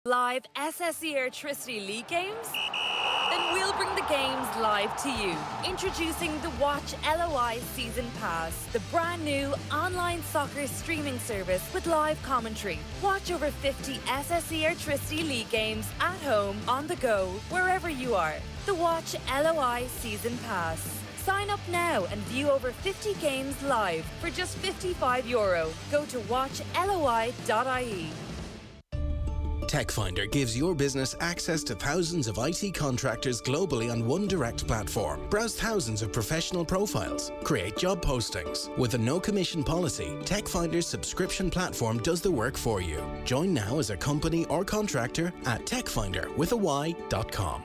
Live SSE Electricity League games? Then we'll bring the games live to you. Introducing the Watch LOI Season Pass, the brand new online soccer streaming service with live commentary. Watch over 50 SSE Electricity League games at home, on the go, wherever you are. The Watch LOI Season Pass. Sign up now and view over 50 games live for just €55. Go to watchloi.ie. TechFinder gives your business access to thousands of IT contractors globally on one direct platform. Browse thousands of professional profiles. Create job postings. With a no-commission policy, TechFinder's subscription platform does the work for you. Join now as a company or contractor at techfinder.com.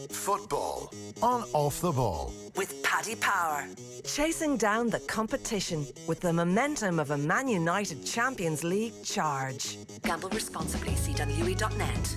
Football on Off the Ball with Paddy Power. Chasing down the competition with the momentum of a Man United Champions League charge. Gamble responsibly. See wwe.net.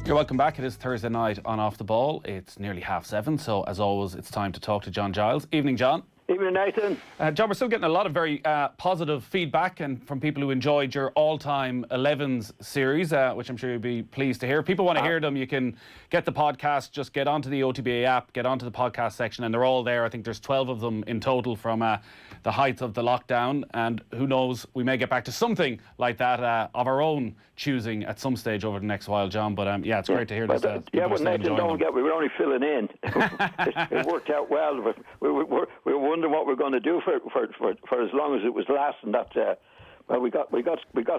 You're welcome back. It is Thursday night on Off the Ball. It's nearly 7:30, so as always, it's time to talk to John Giles. Evening, John. Evening, Nathan. John, we're still getting a lot of very positive feedback and from people who enjoyed your all-time 11s series, which I'm sure you'll be pleased to hear. If people want to hear them, you can get the podcast, just get onto the OTBA app, get onto the podcast section, and they're all there. I think there's 12 of them in total from the height of the lockdown, and who knows, we may get back to something like that of our own choosing at some stage over the next while, John. But yeah, it's great to hear this. Well, Nathan, don't get, we were only filling in. It worked out well. We were wondering what we're going to do for as long as it was lasting. That well, we got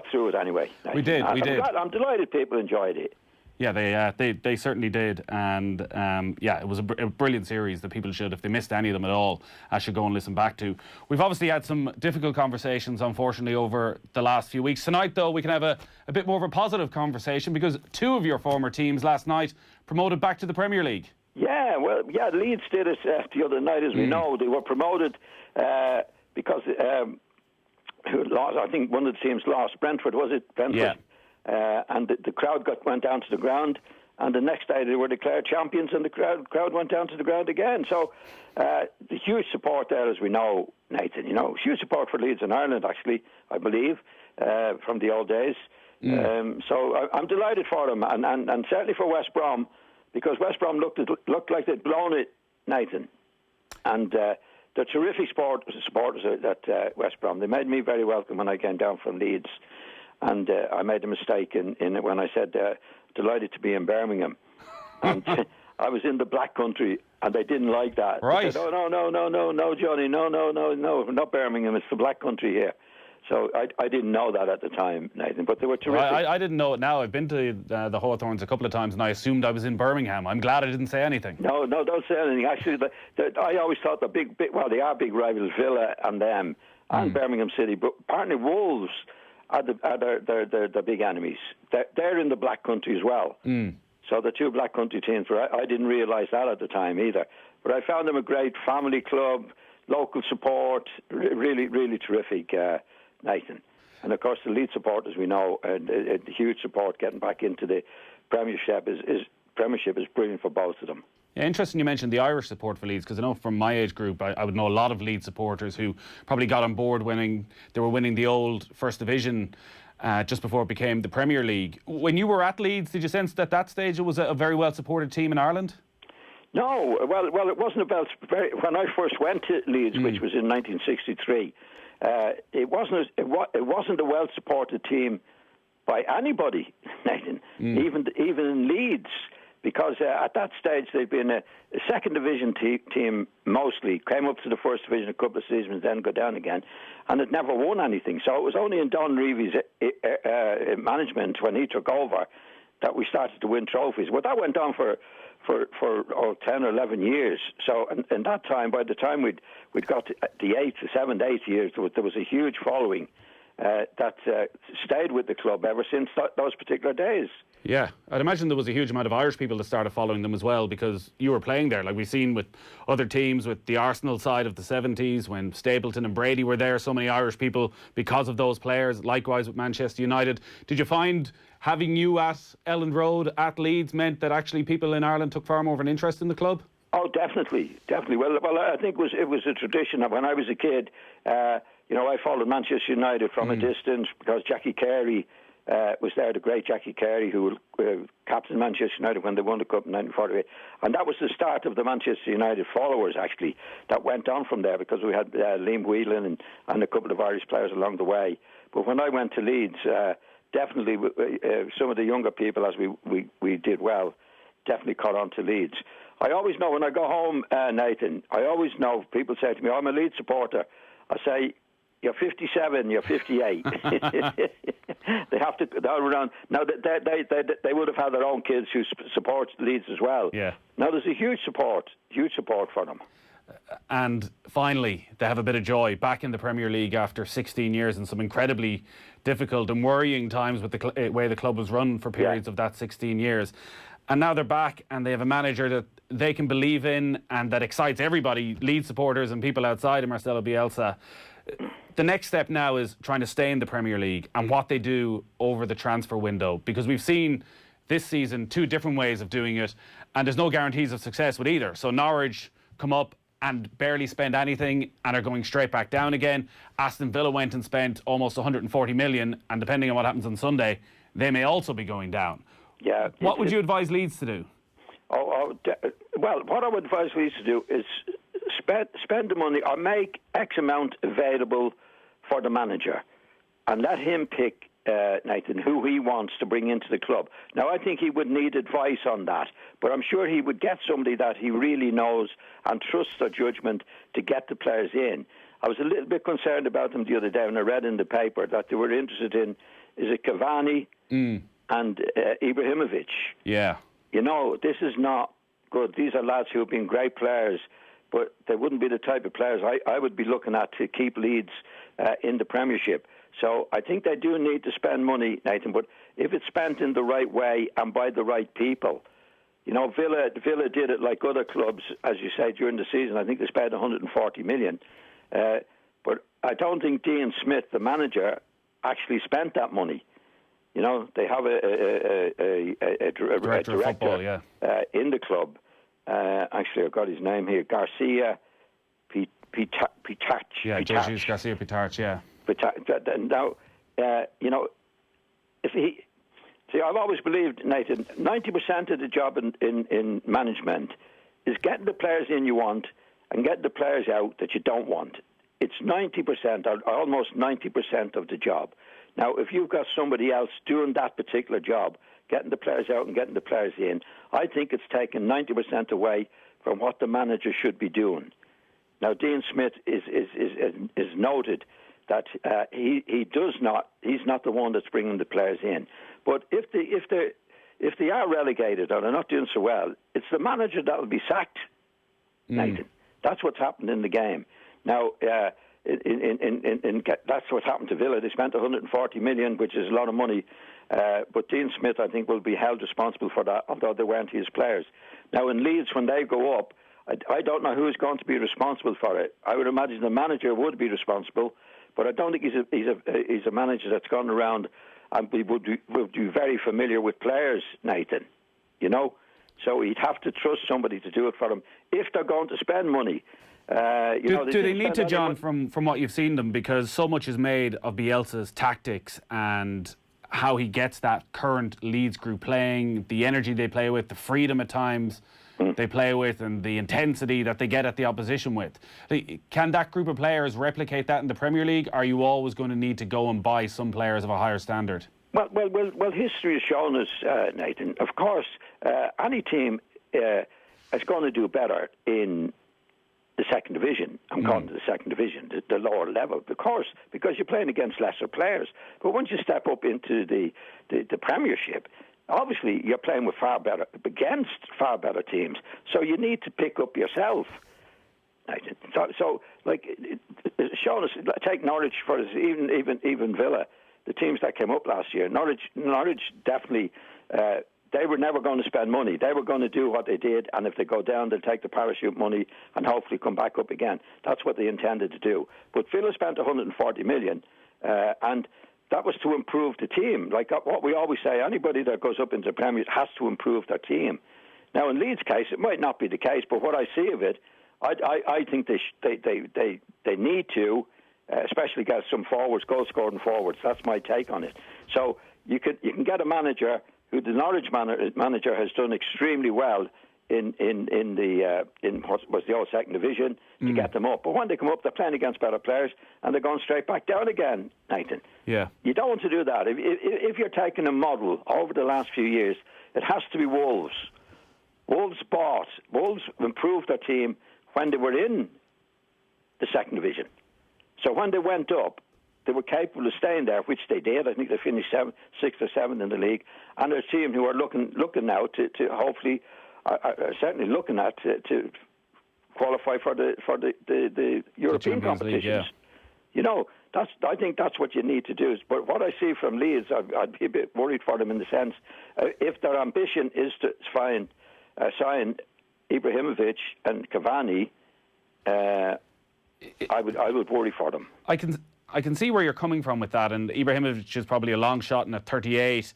through it anyway. We did. I'm delighted people enjoyed it. Yeah, they certainly did, and yeah, it was a brilliant series that people should, if they missed any of them at all, should go and listen back to. We've obviously had some difficult conversations, unfortunately, over the last few weeks. Tonight, though, we can have a bit more of a positive conversation because two of your former teams last night promoted back to the Premier League. Yeah, well, yeah, Leeds did it the other night, as we know. They were promoted because who lost? I think one of the teams lost. Brentford, was it? Brentford. Yeah. And the crowd went down to the ground, and the next day they were declared champions, and the crowd went down to the ground again. So the huge support there, as we know, Nathan. You know, huge support for Leeds in Ireland, actually, I believe, from the old days. So I'm delighted for them, and certainly for West Brom, because West Brom looked like they'd blown it, Nathan. And they're terrific supporters at West Brom. They made me very welcome when I came down from Leeds. And I made a mistake in it when I said delighted to be in Birmingham. And I was in the Black Country, and they didn't like that. Right. They said, oh, no, Johnny, no, not Birmingham, it's the Black Country here. So I didn't know that at the time, Nathan, but they were terrific. Well, I didn't know it now. I've been to the Hawthorns a couple of times, and I assumed I was in Birmingham. I'm glad I didn't say anything. No, don't say anything. Actually, I always thought they are big rivals, Villa and them, and Birmingham City, but apparently Wolves are the big enemies. They're in the Black Country as well. So the two Black Country teams, I didn't realise that at the time either. But I found them a great family club, local support, really, really terrific, Nathan. And of course the Leeds supporters, we know, the huge support getting back into the Premiership is brilliant for both of them. Yeah, interesting you mentioned the Irish support for Leeds, because I know from my age group, I would know a lot of Leeds supporters who probably got on board when they were winning the old First Division just before it became the Premier League. When you were at Leeds, did you sense that at that stage it was a very well-supported team in Ireland? No, well, it wasn't about... When I first went to Leeds, which was in 1963, it wasn't a well-supported team by anybody, Nathan, even in Leeds. Because at that stage they'd been a second division team mostly, came up to the first division a couple of seasons, then go down again, and it never won anything. So it was only in Don Reevy's management, when he took over, that we started to win trophies. Well, that went on for 10 or 11 years. So in that time, by the time we'd got to the 7th, 8th years, there was a huge following that stayed with the club ever since those particular days. Yeah, I'd imagine there was a huge amount of Irish people that started following them as well, because you were playing there. Like we've seen with other teams, with the Arsenal side of the 70s, when Stapleton and Brady were there, so many Irish people because of those players. Likewise with Manchester United. Did you find having you at Elland Road, at Leeds, meant that actually people in Ireland took far more of an interest in the club? Oh, definitely. Well, I think it was a tradition. When I was a kid, I followed Manchester United from a distance, because Jackie Carey was there, the great Jackie Carey, who captained Manchester United when they won the Cup in 1948. And that was the start of the Manchester United followers, actually, that went on from there, because we had Liam Whelan and a couple of Irish players along the way. But when I went to Leeds, definitely some of the younger people, as we did well, definitely caught on to Leeds. I always know when I go home, Nathan, I always know, people say to me, I'm a Leeds supporter. I say, you're 57, you're 58. They have to go around. Now, they would have had their own kids who support Leeds as well. Yeah. Now, there's a huge support for them. And finally, they have a bit of joy back in the Premier League after 16 years and some incredibly difficult and worrying times with the way the club was run for periods of that 16 years. And now they're back and they have a manager that they can believe in and that excites everybody, Leeds supporters and people outside of Marcelo Bielsa. The next step now is trying to stay in the Premier League and what they do over the transfer window, because we've seen this season two different ways of doing it and there's no guarantees of success with either. So Norwich come up and barely spend anything and are going straight back down again. Aston Villa went and spent almost 140 million, and depending on what happens on Sunday, they may also be going down. Yeah. What would you advise Leeds to do? Well, what I would advise Leeds to do is spend the money or make X amount available for the manager and let him pick, Nathan, who he wants to bring into the club. Now, I think he would need advice on that, but I'm sure he would get somebody that he really knows and trusts their judgment to get the players in. I was a little bit concerned about them the other day when I read in the paper that they were interested in, is it Cavani and Ibrahimovic? Yeah. You know, this is not good. These are lads who have been great players, but they wouldn't be the type of players I would be looking at to keep Leeds in the Premiership. So I think they do need to spend money, Nathan, but if it's spent in the right way and by the right people. You know, Villa did it like other clubs, as you say, during the season. I think they spent 140 million. But I don't think Dean Smith, the manager, actually spent that money. You know, they have a director of football, yeah. In the club. Actually, I've got his name here. Garcia Pitach. Yeah, Jesus Garcia Pitach, yeah. Now, you know, if he... See, I've always believed, Nathan, 90% of the job in management is getting the players in you want and getting the players out that you don't want. It's 90%, or almost 90% of the job. Now, if you've got somebody else doing that particular job, getting the players out and getting the players in, I think it's taken 90% away from what the manager should be doing. Now, Dean Smith is noted that he's not the one that's bringing the players in. But if they are relegated or they're not doing so well, it's the manager that will be sacked, Nathan. That's what's happened in the game. Now, that's what happened to Villa. They spent 140 million, which is a lot of money. But Dean Smith, I think, will be held responsible for that, although they weren't his players. Now, in Leeds, when they go up, I don't know who's going to be responsible for it. I would imagine the manager would be responsible, but I don't think he's a manager that's gone around and would be very familiar with players, Nathan. You know, so he'd have to trust somebody to do it for him if they're going to spend money. Do they need to, John, from what you've seen them, because so much is made of Bielsa's tactics and how he gets that current Leeds group playing, the energy they play with, the freedom at times they play with, and the intensity that they get at the opposition with. Can that group of players replicate that in the Premier League? Are you always going to need to go and buy some players of a higher standard? Well, history has shown us, Nathan, of course, any team is going to do better in the second division. I'm calling it the second division, the lower level, of course, because you're playing against lesser players. But once you step up into the Premiership, obviously you're playing with against far better teams. So you need to pick up yourself. So like, shown us, take Norwich for us, even Villa, the teams that came up last year. Norwich definitely. They were never going to spend money. They were going to do what they did, and if they go down, they'll take the parachute money and hopefully come back up again. That's what they intended to do. But Villa spent 140 million, and that was to improve the team. Like what we always say, anybody that goes up into the Premier has to improve their team. Now, in Leeds' case, it might not be the case, but what I see of it, I think they need to, especially get some forwards, goal-scoring forwards. That's my take on it. So you can get a manager who the Norwich manager has done extremely well in what was the old second division to get them up. But when they come up, they're playing against better players and they're going straight back down again, Nathan. Yeah. You don't want to do that. If you're taking a model over the last few years, it has to be Wolves. Wolves improved their team when they were in the second division. So when they went up, they were capable of staying there, which they did. I think they finished 6th or 7th in the league. And there's a team who are looking now to hopefully, certainly looking at to qualify for the European competitions. League, yeah. I think that's what you need to do. But what I see from Leeds, I'd be a bit worried for them in the sense, if their ambition is to sign Ibrahimovic and Cavani, I would worry for them. I can see where you're coming from with that, and Ibrahimovic is probably a long shot, and at 38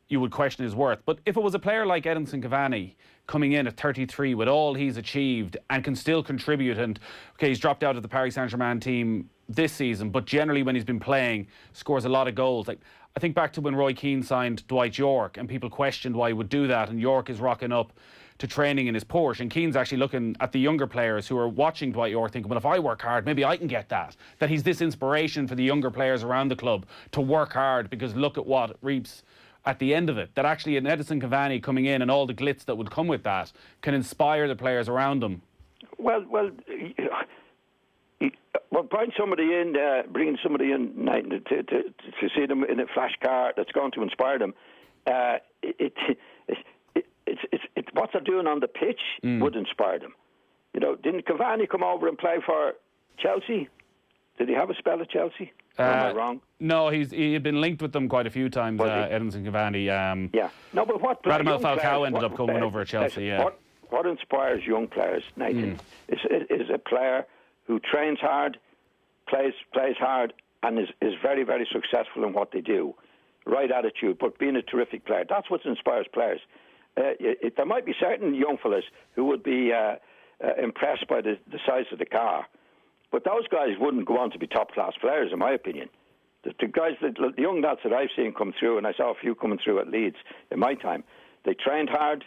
you would question his worth. But if it was a player like Edinson Cavani coming in at 33 with all he's achieved and can still contribute, and okay, he's dropped out of the Paris Saint-Germain team this season, but generally when he's been playing, scores a lot of goals. Like, I think back to when Roy Keane signed Dwight York and people questioned why he would do that, and York is rocking up to training in his Porsche, and Keane's actually looking at the younger players who are watching Dwight York thinking, well, if I work hard, maybe I can get that he's this inspiration for the younger players around the club to work hard, because look at what reaps at the end of it. That actually an Edinson Cavani coming in and all the glitz that would come with that can inspire the players around them. Well, bringing somebody in to see them in a flash car that's going to inspire them. It's what they're doing on the pitch would inspire them. Didn't Cavani come over and play for Chelsea? Did he have a spell at Chelsea? Or am I wrong? No, he had been linked with them quite a few times, Edinson Cavani. Yeah. No, but what Radamel Falcao ended up coming over at Chelsea, yeah. What inspires young players, Nathan, is a player who trains hard, plays hard, and is very, very successful in what they do. Right attitude, but being a terrific player. That's what inspires players. There might be certain young fellas who would be impressed by the size of the car, but those guys wouldn't go on to be top-class players, in my opinion. The guys, the young lads that I've seen come through, and I saw a few coming through at Leeds in my time, they trained hard,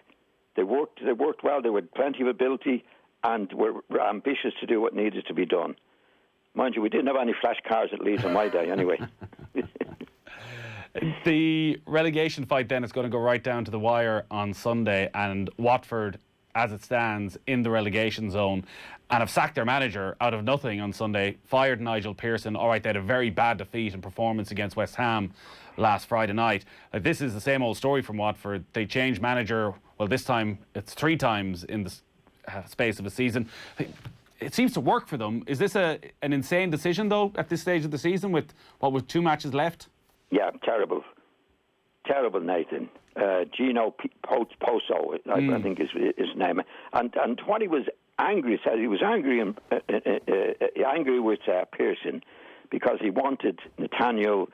they worked well, they had plenty of ability, and were ambitious to do what needed to be done. Mind you, we didn't have any flash cars at Leeds in my day, anyway. The relegation fight then is going to go right down to the wire on Sunday, and Watford, as it stands, in the relegation zone, and have sacked their manager out of nothing on Sunday, fired Nigel Pearson. All right, they had a very bad defeat and performance against West Ham last Friday night. Like, this is the same old story from Watford. They changed manager, well, this time it's 3 times in the space of a season. It seems to work for them. Is this an insane decision, though, at this stage of the season with 2 matches left? Yeah, terrible. Terrible, Nathan. Gino Poso, I think is his name. And what he was angry, said he was angry with Pearson because he wanted Nathaniel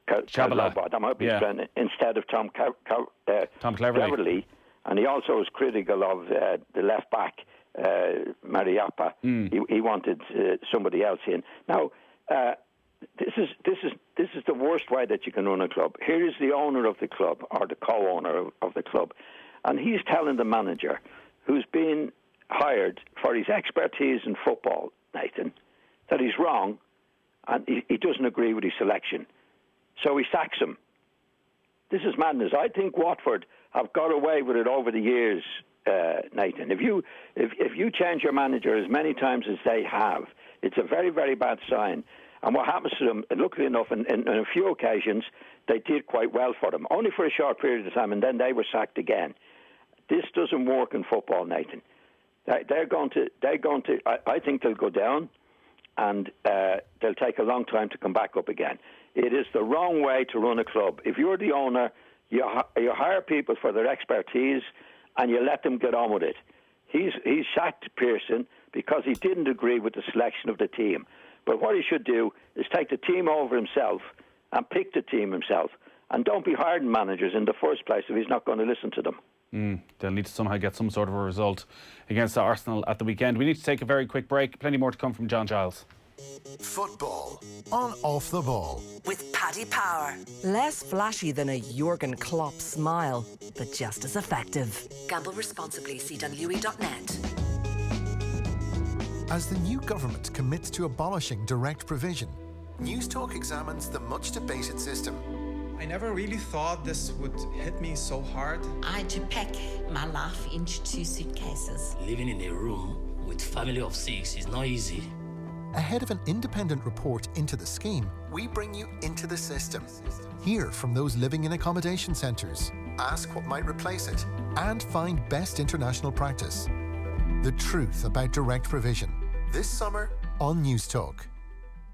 Chalobah, that might be his friend, instead of Tom Cleverley. And he also was critical of the left back, Mariappa. He wanted somebody else in. Now, this is the worst way that you can run a club. Here is the owner of the club, or the co-owner of the club, and he's telling the manager, who's been hired for his expertise in football, Nathan, that he's wrong, and he doesn't agree with his selection. So he sacks him. This is madness. I think Watford have got away with it over the years, Nathan. If you change your manager as many times as they have, it's a very, very bad sign. And what happens to them, luckily enough, in a few occasions, they did quite well for them, only for a short period of time, and then they were sacked again. This doesn't work in football, Nathan. They're going to. I think they'll go down, and they'll take a long time to come back up again. It is the wrong way to run a club. If you're the owner, you hire people for their expertise, and you let them get on with it. He's sacked Pearson because he didn't agree with the selection of the team. But what he should do is take the team over himself and pick the team himself. And don't be hiring managers in the first place if he's not going to listen to them. They'll need to somehow get some sort of a result against Arsenal at the weekend. We need to take a very quick break. Plenty more to come from John Giles. Football on Off the Ball. With Paddy Power. Less flashy than a Jurgen Klopp smile, but just as effective. Gamble responsibly. See dunlewy.net. As the new government commits to abolishing direct provision, News Talk examines the much debated system. I never really thought this would hit me so hard. I had to pack my life into 2 suitcases. Living in a room with family of 6 is not easy. Ahead of an independent report into the scheme, we bring you into the system. Hear from those living in accommodation centres, ask what might replace it, and find best international practice. The truth about direct provision. This summer on News Talk.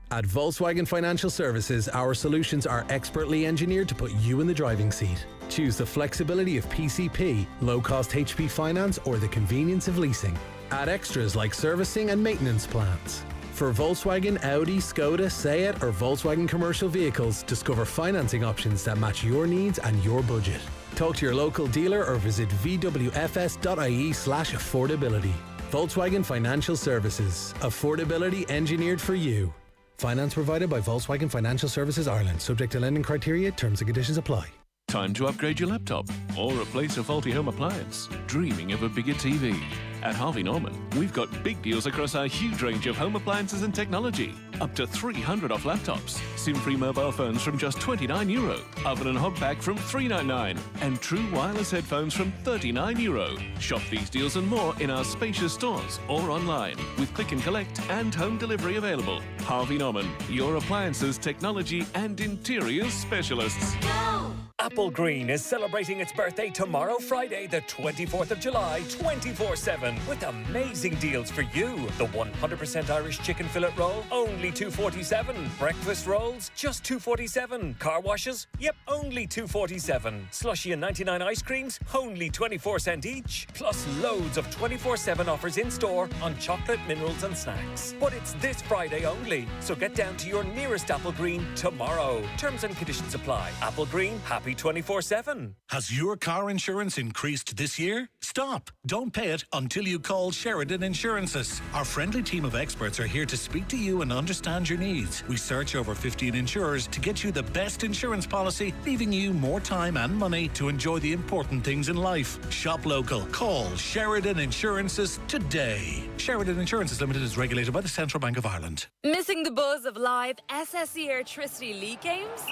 At Volkswagen Financial Services, our solutions are expertly engineered to put you in the driving seat. Choose the flexibility of PCP, low-cost HP finance, or the convenience of leasing. Add extras like servicing and maintenance plans. For Volkswagen, Audi, Skoda, Seat or Volkswagen commercial vehicles, discover financing options that match your needs and your budget. Talk to your local dealer or visit vwfs.ie/affordability. Volkswagen Financial Services. Affordability engineered for you. Finance provided by Volkswagen Financial Services Ireland. Subject to lending criteria. Terms and conditions apply. Time to upgrade your laptop or replace a faulty home appliance. Dreaming of a bigger TV? At Harvey Norman, we've got big deals across our huge range of home appliances and technology. Up to 300 off laptops, SIM-free mobile phones from just €29, oven and hob pack from $3.99, and true wireless headphones from €39. Shop these deals and more in our spacious stores or online, with click and collect and home delivery available. Harvey Norman, your appliances, technology and interiors specialists. Go! Apple Green is celebrating its birthday tomorrow, Friday, the 24th of July, 24/7, with amazing deals for you. The 100% Irish chicken fillet roll, only $2.47. Breakfast rolls, just $2.47. Car washes, yep, only $2.47. Slushy and 99 ice creams, only 24 cents each. Plus loads of 24/7 offers in store on chocolate, minerals and snacks. But it's this Friday only, so get down to your nearest Apple Green tomorrow. Terms and conditions apply. Apple Green, happy 24/7. Has your car insurance increased this year? Stop! Don't pay it until you call Sheridan Insurances. Our friendly team of experts are here to speak to you and understand your needs. We search over 15 insurers to get you the best insurance policy, leaving you more time and money to enjoy the important things in life. Shop local. Call Sheridan Insurances today. Sheridan Insurances Limited is regulated by the Central Bank of Ireland. Missing the buzz of live SSE Electricity League games?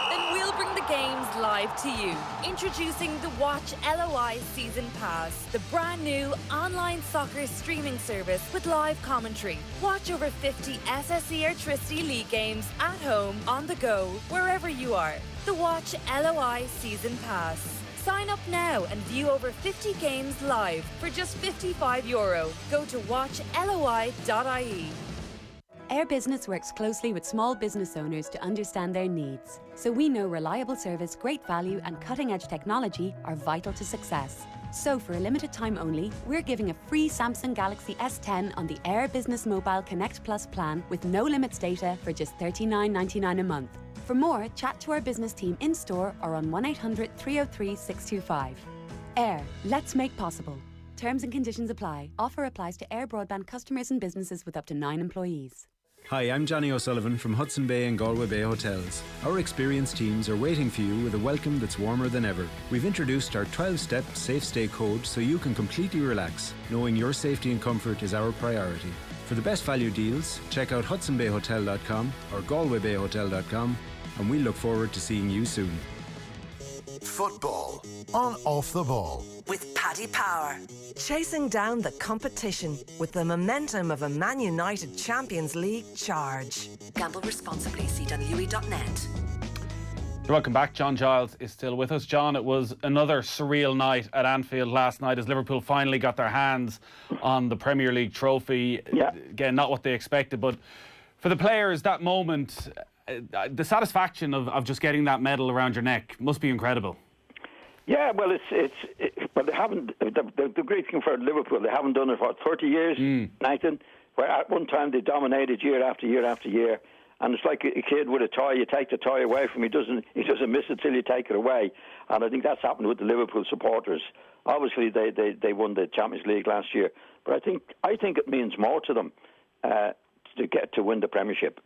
Then we'll bring the games live to you. Introducing the Watch LOI Season Pass, the brand new online soccer streaming service with live commentary. Watch over 50 SSE Electricity League games at home, on the go, wherever you are. The Watch LOI Season Pass. Sign up now and view over 50 games live for just €55. Go to watchloi.ie. Air Business works closely with small business owners to understand their needs. So we know reliable service, great value and cutting-edge technology are vital to success. So for a limited time only, we're giving a free Samsung Galaxy S10 on the Air Business Mobile Connect Plus plan with no limits data for just $39.99 a month. For more, chat to our business team in-store or on 1-800-303-625. Air, let's make possible. Terms and conditions apply. Offer applies to Air Broadband customers and businesses with up to 9 employees. Hi, I'm Johnny O'Sullivan from Hudson Bay and Galway Bay Hotels. Our experienced teams are waiting for you with a welcome that's warmer than ever. We've introduced our 12-step Safe Stay code so you can completely relax, knowing your safety and comfort is our priority. For the best value deals, check out hudsonbayhotel.com or galwaybayhotel.com, and we look forward to seeing you soon. Football on Off the Ball. With Paddy Power. Chasing down the competition with the momentum of a Man United Champions League charge. Gamble responsibly. See dunlewy.net. Welcome back. John Giles is still with us. John, it was another surreal night at Anfield last night as Liverpool finally got their hands on the Premier League trophy. Yeah. Again, not what they expected, but for the players, that moment, the satisfaction of just getting that medal around your neck must be incredible. Yeah, well, but they haven't. The great thing for Liverpool, they haven't done it for 30 years, Nathan. Where at one time they dominated year after year after year, and it's like a kid with a toy. You take the toy away from him, he doesn't miss it till you take it away. And I think that's happened with the Liverpool supporters. Obviously, they won the Champions League last year, but I think it means more to them to get to win the Premiership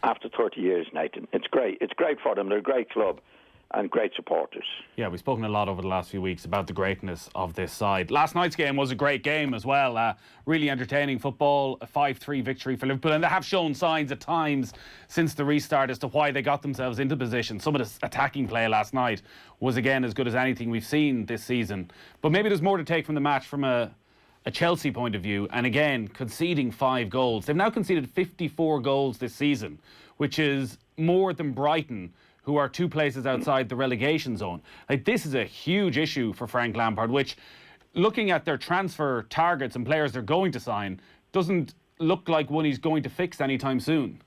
after 30 years, Nathan. It's great. It's great for them. They're a great club and great supporters. Yeah, we've spoken a lot over the last few weeks about the greatness of this side. Last night's game was a great game as well. Really entertaining football, a 5-3 victory for Liverpool. And they have shown signs at times since the restart as to why they got themselves into position. Some of the attacking play last night was, again, as good as anything we've seen this season. But maybe there's more to take from the match from a Chelsea point of view. And again, conceding 5 goals. They've now conceded 54 goals this season, which is more than Brighton, who are 2 places outside the relegation zone. Like, this is a huge issue for Frank Lampard, which, looking at their transfer targets and players they're going to sign, doesn't look like one he's going to fix anytime soon.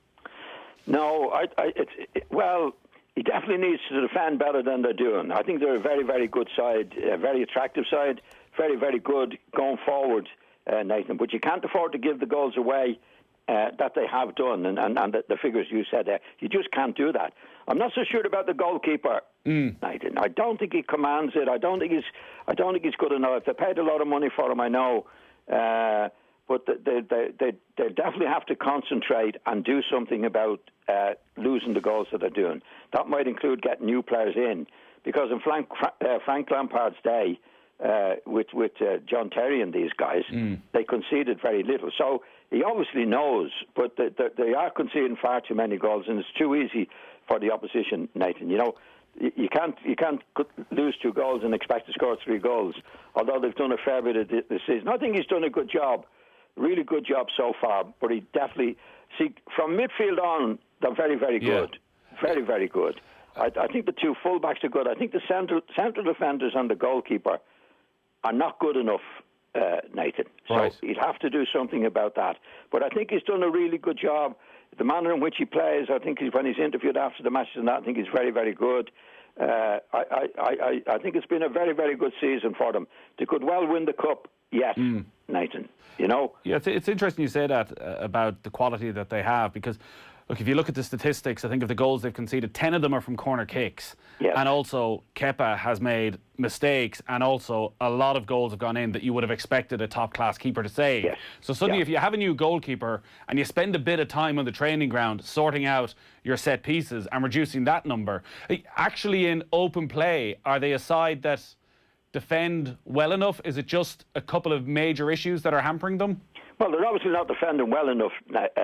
No, well, he definitely needs to defend better than they're doing. I think they're a very, very good side, a very attractive side, very, very good going forward, Nathan. But you can't afford to give the goals away that they have done, and the figures you said there. You just can't do that. I'm not so sure about the goalkeeper, Nathan. I don't think he commands it. I don't think he's good enough. They paid a lot of money for him, I know, but they definitely have to concentrate and do something about losing the goals that they're doing. That might include getting new players in, because in Frank Lampard's day, with John Terry and these guys, they conceded very little. So he obviously knows, but they are conceding far too many goals, and it's too easy for the opposition, Nathan. You know, you can't lose 2 goals and expect to score 3 goals, although they've done a fair bit of this season. I think he's done a good job, really good job so far, but he definitely... See, from midfield on, they're very, very good. Very, very good. I think the 2 fullbacks are good. I think the central defenders and the goalkeeper are not good enough, Nathan. So he'll have to do something about that. But I think he's done a really good job. The manner in which he plays, I think when he's interviewed after the matches and that, I think he's very, very good. I think it's been a very, very good season for them. They could well win the cup yet, Nathan. You know? Yeah, it's interesting you say that about the quality that they have, because look, if you look at the statistics, I think of the goals they've conceded, 10 of them are from corner kicks. Yes. And also, Kepa has made mistakes, and also a lot of goals have gone in that you would have expected a top-class keeper to save. Yes. So suddenly, if you have a new goalkeeper and you spend a bit of time on the training ground sorting out your set pieces and reducing that number, actually in open play, are they a side that defend well enough? Is it just a couple of major issues that are hampering them? Well, they're obviously not defending well enough,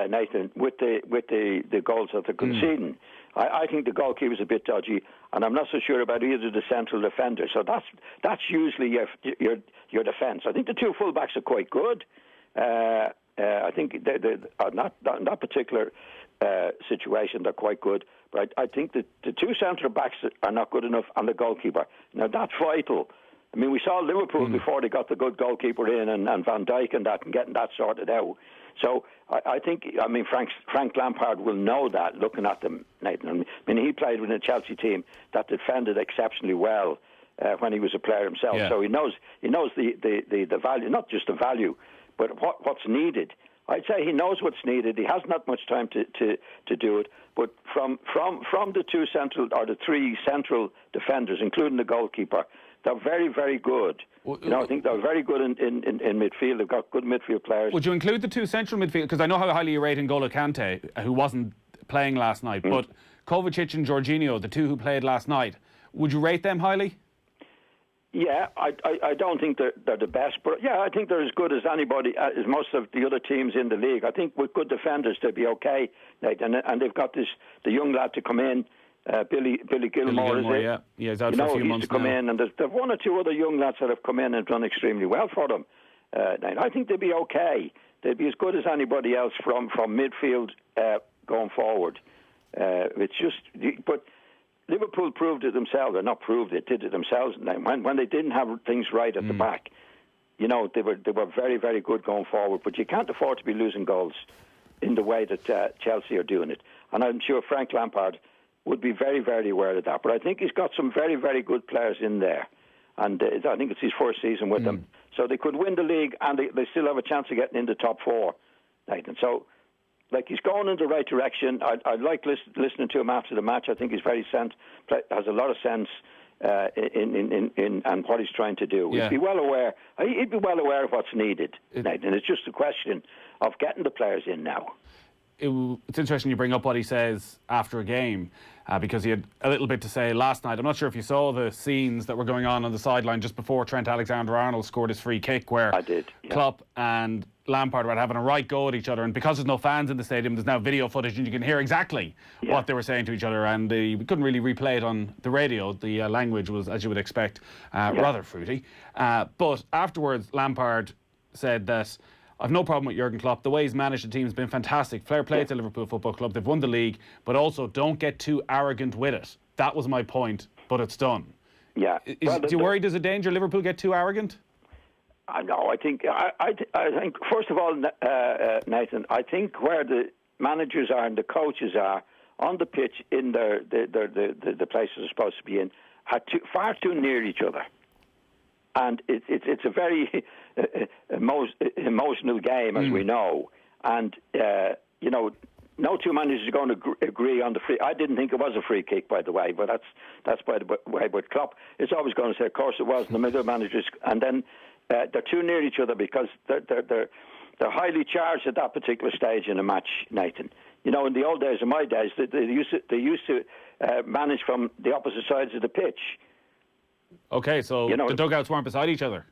Nathan, with the goals that they're conceding. I think the goalkeeper's a bit dodgy, and I'm not so sure about either the central defender. So that's usually your defence. I think the 2 fullbacks are quite good. I think they're not in that particular situation, they're quite good. But I think that the 2 central backs are not good enough, and the goalkeeper. Now, that's vital. I mean, we saw Liverpool before they got the good goalkeeper in, and Van Dijk and that, and getting that sorted out. So I think, Frank Lampard will know that, looking at them, Nathan. I mean, he played with a Chelsea team that defended exceptionally well when he was a player himself. Yeah. So he knows the value, not just the value, but what's needed. I'd say he knows what's needed. He hasn't had much time to do it. But from the 2 central, or the 3 central defenders, including the goalkeeper, they're very, very good. I think they're very good in midfield. They've got good midfield players. Would you include the 2 central midfield? Because I know how highly you rate N'Golo Kante, who wasn't playing last night. But Kovacic and Jorginho, the 2 who played last night, would you rate them highly? Yeah, I don't think they're the best, but yeah, I think they're as good as anybody, as most of the other teams in the league. I think with good defenders, they'll be okay, Nathan. And they've got the young lad to come in, Billy Gilmore, is it? Yeah, he's out for a few months to come in, and there's 1 or 2 other young lads that have come in and done extremely well for them. I think they'll be okay. They'll be as good as anybody else from midfield going forward. It's just, but Liverpool proved it themselves, or not proved it, did it themselves. When they didn't have things right at the back, they were very, very good going forward. But you can't afford to be losing goals in the way that Chelsea are doing it. And I'm sure Frank Lampard would be very, very aware of that. But I think he's got some very, very good players in there. And I think it's his first season with them. So they could win the league, and they still have a chance of getting into top 4, Nathan. So, he's going in the right direction. I like listening to him after the match. I think he's very has a lot of sense in what he's trying to do. He'd be well aware. He'd be well aware of what's needed, Nathan. It's just a question of getting the players in now. it's interesting you bring up what he says after a game, because he had a little bit to say last night. I'm not sure if you saw the scenes that were going on the sideline just before Trent Alexander-Arnold scored his free kick, where I did, yeah. Klopp and Lampard were having a right go at each other, and because there's no fans in the stadium, there's now video footage and you can hear exactly what they were saying to each other, and we couldn't really replay it on the radio. The language was, as you would expect, rather fruity. But afterwards, Lampard said that I've no problem with Jurgen Klopp. The way he's managed the team has been fantastic. Fair play to Liverpool Football Club. They've won the league, but also don't get too arrogant with it. That was my point, but it's done. Yeah. Do you worry there's a danger Liverpool get too arrogant? No, I think first of all, Nathan, I think where the managers are and the coaches are on the pitch in the places they're supposed to be in are far too near each other, and it's a very emotional game, as we know, and no two managers are going to agree on the free. I didn't think it was a free kick, by the way, but that's by the way. But Klopp is always going to say, of course it was. And the middle managers, and then they're too near each other because they're highly charged at that particular stage in a match, Nathan. In the old days, in my days, they used to manage from the opposite sides of the pitch. Okay, so the dugouts weren't beside each other.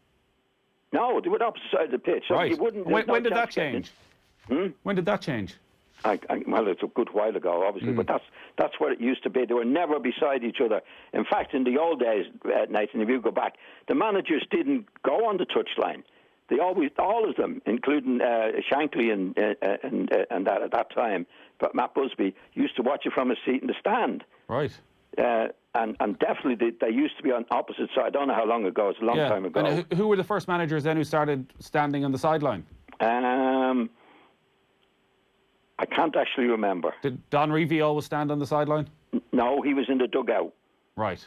No, they were opposite sides of the pitch. So right. You wouldn't, when did that change? When did that change? Well, it's a good while ago, obviously, but that's what it used to be. They were never beside each other. In fact, in the old days, Nathan, if you go back, the managers didn't go on the touchline. They always, all of them, including Shankly and that at that time, but Matt Busby used to watch it from a seat in the stand. Right. And definitely they used to be on opposite side. I don't know how long ago. It's a long time ago. And who were the first managers then who started standing on the sideline? I can't actually remember. Did Don Revie always stand on the sideline? No, he was in the dugout. Right.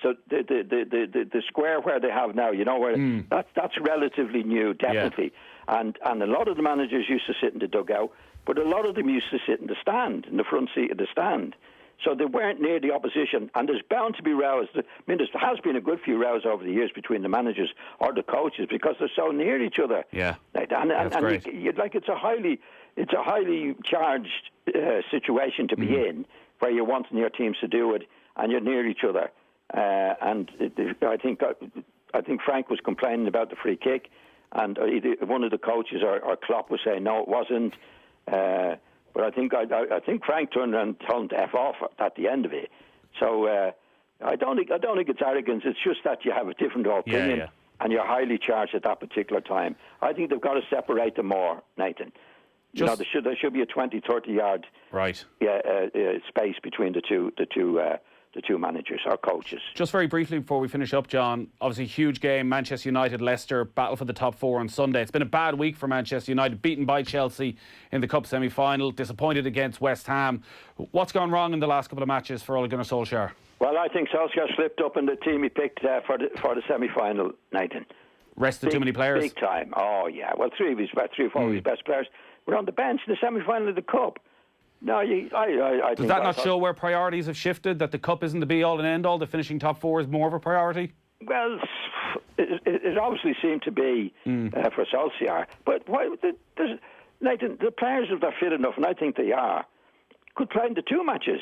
So the square where they have now, where that's relatively new, definitely. Yeah. And a lot of the managers used to sit in the dugout, but a lot of them used to sit in the stand, in the front seat of the stand. So they weren't near the opposition, and there's bound to be rows. I mean, there has been a good few rows over the years between the managers or the coaches because they're so near each other. Yeah, and great. It's a highly charged situation to be in, where you're wanting your teams to do it, and you're near each other. I think Frank was complaining about the free kick, and either one of the coaches or Klopp was saying no, it wasn't. But I think Frank turned around and told him to F off at the end of it. So I don't think it's arrogance. It's just that you have a different opinion and you're highly charged at that particular time. I think they've got to separate them more, Nathan. There should be a 20, 30 yard space between the two managers or coaches. Just very briefly before we finish up, John, obviously huge game, Manchester United, Leicester, battle for the top four on Sunday. It's been a bad week for Manchester United, beaten by Chelsea in the Cup semi-final, disappointed against West Ham. What's gone wrong in the last couple of matches for Ole Gunnar Solskjaer? Well, I think Solskjaer slipped up in the team he picked for the semi-final, Nathan. Rested too many players? Big time. Oh, yeah. Well, three or four of his best players were on the bench in the semi-final of the Cup. No, I does that not show where priorities have shifted, that the Cup isn't the be-all and end-all, the finishing top four is more of a priority? Well, it obviously seemed to be for Solskjaer. But Nathan, the players, if they're fit enough, and I think they are, could play in the two matches.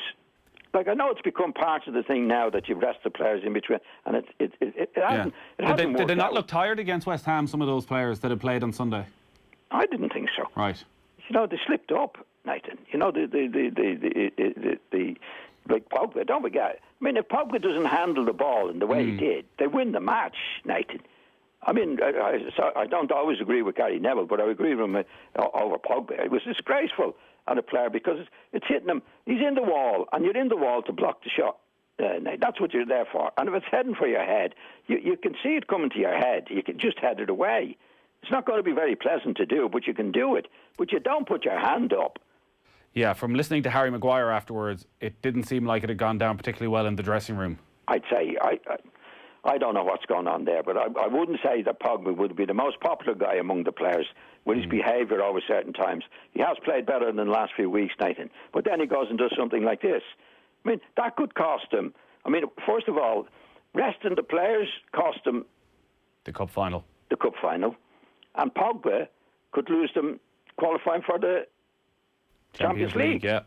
Like, I know it's become part of the thing now that you rest the players in between, and it hasn't Did they not look tired against West Ham, some of those players that had played on Sunday? I didn't think so. Right. They slipped up, Nathan. Like Pogba, don't forget. I mean, if Pogba doesn't handle the ball in the way he did, they win the match, Nathan. I mean, I don't always agree with Gary Neville, but I agree with him over Pogba. It was disgraceful on a player because it's hitting him. He's in the wall, and you're in the wall to block the shot. That's what you're there for. And if it's heading for your head, you can see it coming to your head. You can just head it away. It's not going to be very pleasant to do, but you can do it. But you don't put your hand up. Yeah, from listening to Harry Maguire afterwards, it didn't seem like it had gone down particularly well in the dressing room. I'd say, I don't know what's going on there, but I wouldn't say that Pogba would be the most popular guy among the players with his behaviour over certain times. He has played better than the last few weeks, Nathan. But then he goes and does something like this. I mean, that could cost him. I mean, first of all, resting the players cost him the cup final. And Pogba could lose them qualifying for the Champions League. Yeah.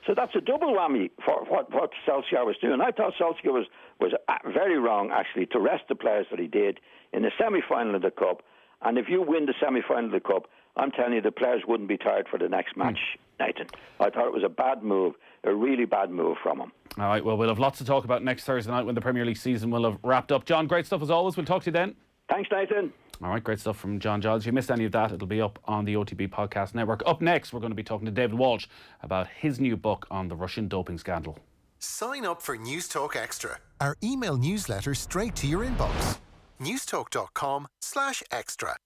So that's a double whammy for what Solskjaer was doing. I thought Solskjaer was very wrong, actually, to rest the players that he did in the semi-final of the Cup. And if you win the semi-final of the Cup, I'm telling you, the players wouldn't be tired for the next match, Nathan. I thought it was a bad move, a really bad move from him. All right, well, we'll have lots to talk about next Thursday night when the Premier League season will have wrapped up. John, great stuff as always. We'll talk to you then. Thanks, Nathan. All right, great stuff from John Giles. If you missed any of that, it'll be up on the OTB Podcast Network. Up next, we're going to be talking to David Walsh about his new book on the Russian doping scandal. Sign up for News Talk Extra, our email newsletter straight to your inbox. newstalk.com/extra.